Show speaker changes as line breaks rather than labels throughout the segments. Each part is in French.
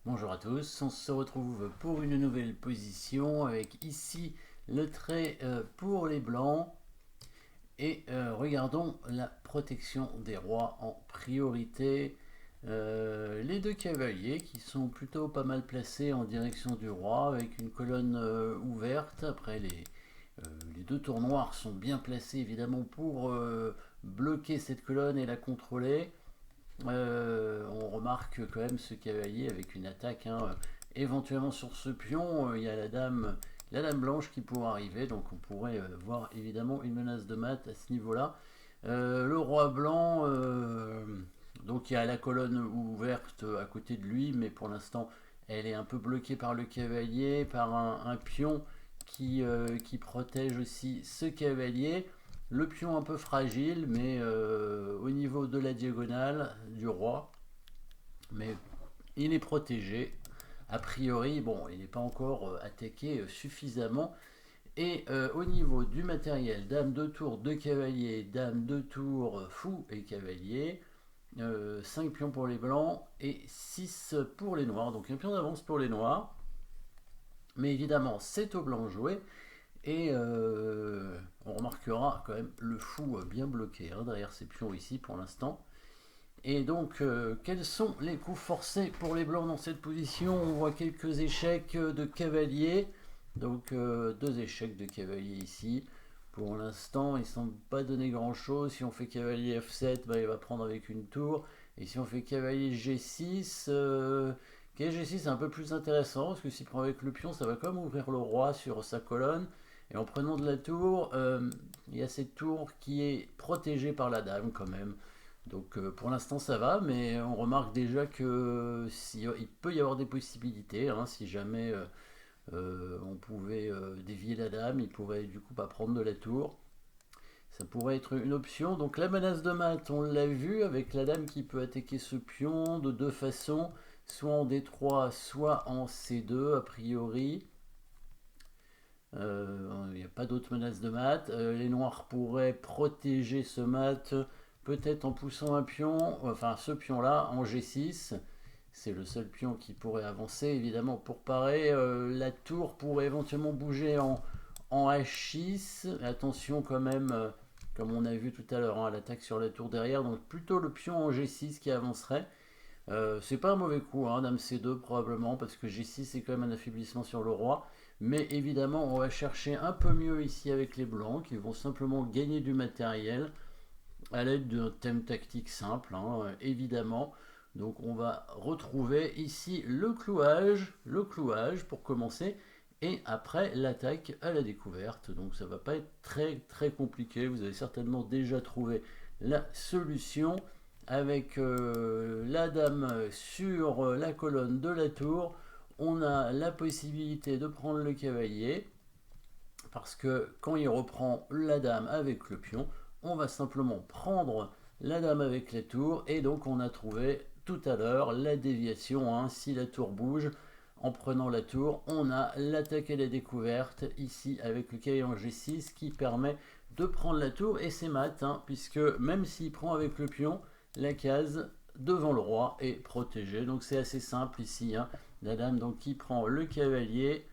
Bonjour à tous, on se retrouve pour une nouvelle position avec ici le trait pour les blancs et regardons la protection des rois en priorité. Les deux cavaliers qui sont plutôt pas mal placés en direction du roi avec une colonne ouverte. Après les deux tours noirs sont bien placés évidemment pour bloquer cette colonne et la contrôler. On remarque quand même ce cavalier avec une attaque, hein. Éventuellement sur ce pion, il y a la dame blanche qui pourrait arriver, donc on pourrait voir évidemment une menace de mat à ce niveau-là. Le roi blanc, donc il y a la colonne ouverte à côté de lui, mais pour l'instant elle est un peu bloquée par le cavalier, par un pion qui protège aussi ce cavalier. Le pion un peu fragile, mais au niveau de la diagonale du roi, mais il est protégé. A priori, bon, il n'est pas encore attaqué suffisamment. Et au niveau du matériel, dame de tour, 2 cavaliers, dame de tour, fou et cavalier, 5 pions pour les blancs et 6 pour les noirs. Donc un pion d'avance pour les noirs. Mais évidemment, c'est au blanc joué. Et on remarquera quand même le fou bien bloqué hein, derrière ces pions ici pour l'instant. Et donc, quels sont les coups forcés pour les blancs dans cette position? On voit quelques échecs de cavalier. Donc, deux échecs de cavalier ici. Pour l'instant, ils ne semblent pas donner grand chose. Si on fait cavalier F7, bah, il va prendre avec une tour. Et si on fait cavalier G6, cavalier G6 c'est un peu plus intéressant parce que s'il prend avec le pion, ça va quand même ouvrir le roi sur sa colonne. Et en prenant de la tour, il y a cette tour qui est protégée par la dame quand même. Donc pour l'instant ça va, mais on remarque déjà que il peut y avoir des possibilités. Hein, si jamais on pouvait dévier la dame, il pourrait du coup pas prendre de la tour. Ça pourrait être une option. Donc la menace de mat, on l'a vu avec la dame qui peut attaquer ce pion de deux façons, soit en D3, soit en C2 a priori. Il n'y a pas d'autre menace de mat. Les noirs pourraient protéger ce mat peut-être en poussant un pion, enfin ce pion-là en G6. C'est le seul pion qui pourrait avancer évidemment pour parer. La tour pourrait éventuellement bouger en H6. Attention quand même, comme on a vu tout à l'heure, hein, l'attaque sur la tour derrière. Donc plutôt le pion en G6 qui avancerait. C'est pas un mauvais coup, hein, dame C2 probablement, parce que G6 c'est quand même un affaiblissement sur le roi. Mais évidemment, on va chercher un peu mieux ici avec les blancs, qui vont simplement gagner du matériel à l'aide d'un thème tactique simple, hein, évidemment. Donc on va retrouver ici le clouage pour commencer, et après l'attaque à la découverte. Donc ça va pas être très très compliqué, vous avez certainement déjà trouvé la solution avec la dame sur la colonne de la tour. On a la possibilité de prendre le cavalier parce que quand il reprend la dame avec le pion, on va simplement prendre la dame avec la tour et donc on a trouvé tout à l'heure la déviation, hein. Si la tour bouge, en prenant la tour, on a l'attaque à la découverte ici avec le cavalier en G6 qui permet de prendre la tour et c'est mat, hein, puisque même s'il prend avec le pion, la case devant le roi est protégée. Donc c'est assez simple ici, hein. La dame donc qui prend le cavalier.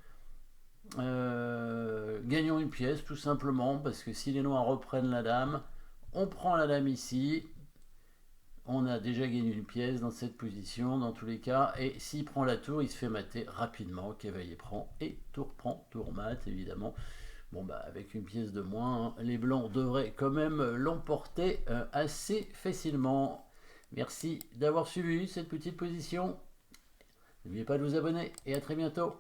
Gagnons une pièce tout simplement parce que si les noirs reprennent la dame, on prend la dame ici. On a déjà gagné une pièce dans cette position dans tous les cas. Et s'il prend la tour, il se fait mater rapidement. Cavalier prend et prend, tour mat évidemment. Bon bah avec une pièce de moins, hein, les blancs devraient quand même l'emporter assez facilement. Merci d'avoir suivi cette petite position. N'oubliez pas de vous abonner et à très bientôt.